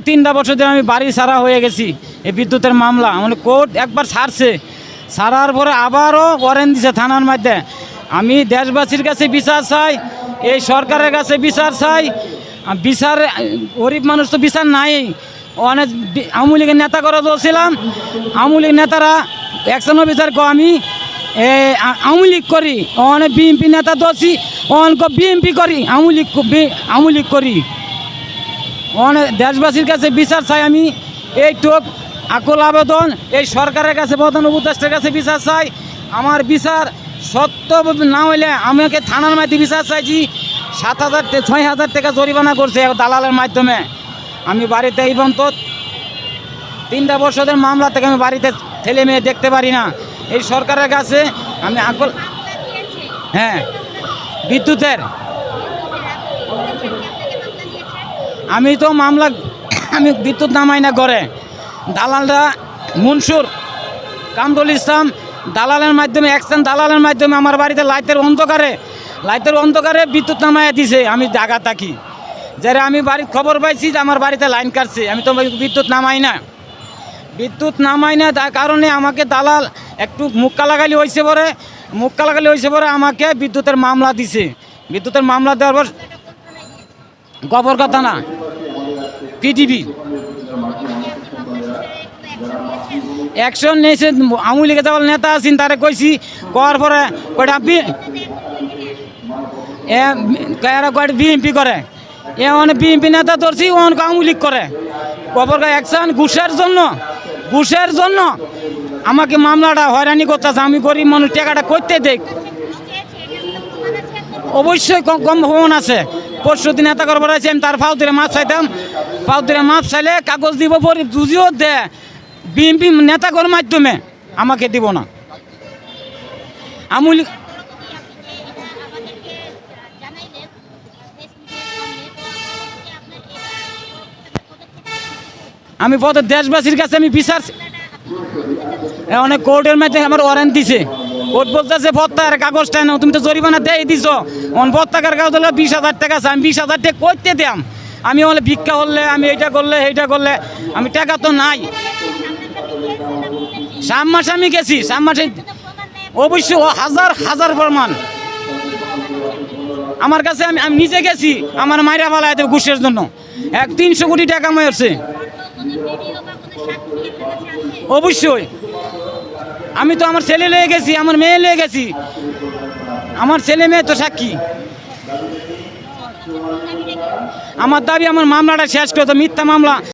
3টা বছর ধরে আমি বাড়ি ছাড়া হয়ে গেছি এই বিদ্যুতের মামলা। মানে কোর্ট একবার ছাড়ছে, ছাড়ার পরে আবারও ওয়ারেন্ট দিছে থানার মধ্যে। আমি দেশবাসীর কাছে বিচার চাই, এই সরকারের কাছে বিচার চাই। বিচার, গরিব মানুষ তো বিচার নাই। অনেক আওয়ামী লীগের নেতা করে বলছিলাম, আওয়ামী লীগ নেতারা অ্যাকশন অফিসার আমি আওয়ামী লীগ করি, অনেক বিএনপি নেতা দোষী, অনেক বিএনপি করি, আওয়ামী লীগ করি। অনেক দেশবাসীর কাছে বিচার চাই আমি। এইটুক আকুল আবেদন, এই সরকারের কাছে, প্রধান উপদেষ্টার কাছে বিচার চাই। আমার বিচার সত্য না হইলে আমাকে থানার মাধ্যমে বিচার চাইছি। 6,000 টাকা জরিমানা করছে দালালের মাধ্যমে। আমি বাড়িতে এই পর্যন্ত 3টা বছরের মামলা থেকে আমি বাড়িতে ছেলে মেয়ে দেখতে পারি না। এই সরকারের কাছে আমি আকুল। হ্যাঁ, বিদ্যুতের আমি তো মামলা, আমি বিদ্যুৎ নামাই না করে। দালালরা মনসুর, কামরুল ইসলাম দালালের মাধ্যমে, অ্যাকশন দালালের মাধ্যমে আমার বাড়িতে লাইটের অন্ধকারে বিদ্যুৎ নামাইয়া দিছে। আমি জায়গা থাকি, যারা আমি বাড়ির খবর পাইছি যে আমার বাড়িতে লাইন কাটছে, আমি তো বিদ্যুৎ নামাই না। তার কারণে আমাকে দালাল একটু মুক্কা লাগালি হয়েছে পরে আমাকে বিদ্যুতের মামলা দিছে। বিদ্যুতের মামলা দেওয়ার পর গোবরগাঁও থানা পিডিবি অ্যাকশন নিয়েছে। আওয়ামী লীগের যাওয়ার নেতা আছেন, তারা কইছি, করার পরে কয়টা বিএনপি করে, অনেক বিএনপি নেতা ধরছি, অনেক আওয়ামী লীগ করে। গোবরগাঁও অ্যাকশন ঘুষের জন্য আমাকে মামলাটা হয়রানি করতেছে। আমি গরিব মানুষ, টাকাটা করতে দেখ, অবশ্যই কম ভবন আছে। পরশু দিন নেতা করবার আছে, আমি তার ফাউতিরে মাপ চাইতাম, মাপ চাইলে কাগজ দিব, পরে বুঝিও দে বিএনপি নেতা করার মাধ্যমে আমাকে দিব না। আমি পথে দেশবাসীর কাছে আমি বিচার, অনেক কোর্টের মধ্যে আমার ওয়ারেন্ট দিছে। কোর্ট বলতেছে প্রত্যাহার কাগজটা নাও, তুমি তো জরিমানা দিয়ে দিছ, প্রত্যাহার কাগজ হলে 20,000 টাকা আছে। আমি 20,000 টাকা করতে দিলাম। আমি বলে ভিক্ষা করলে, আমি এইটা করলে আমি টাকা তো নাই। 3 মাস আমি গেছি, 3 মাসে অবশ্যই হাজার প্রমাণ আমার কাছে। আমি নিজে গেছি, আমার মাইরা ফালা দেবে ঘুষের জন্য। 300 কোটি টাকা মারছে। অবশ্যই আমি তো আমার ছেলে লয়ে গেছি, আমার মেয়ে লয়ে গেছি, আমার ছেলে মেয়ে তো সাক্ষী। আমার দাবি, আমার মামলাটা শেষ করতো, মিথ্যা মামলা।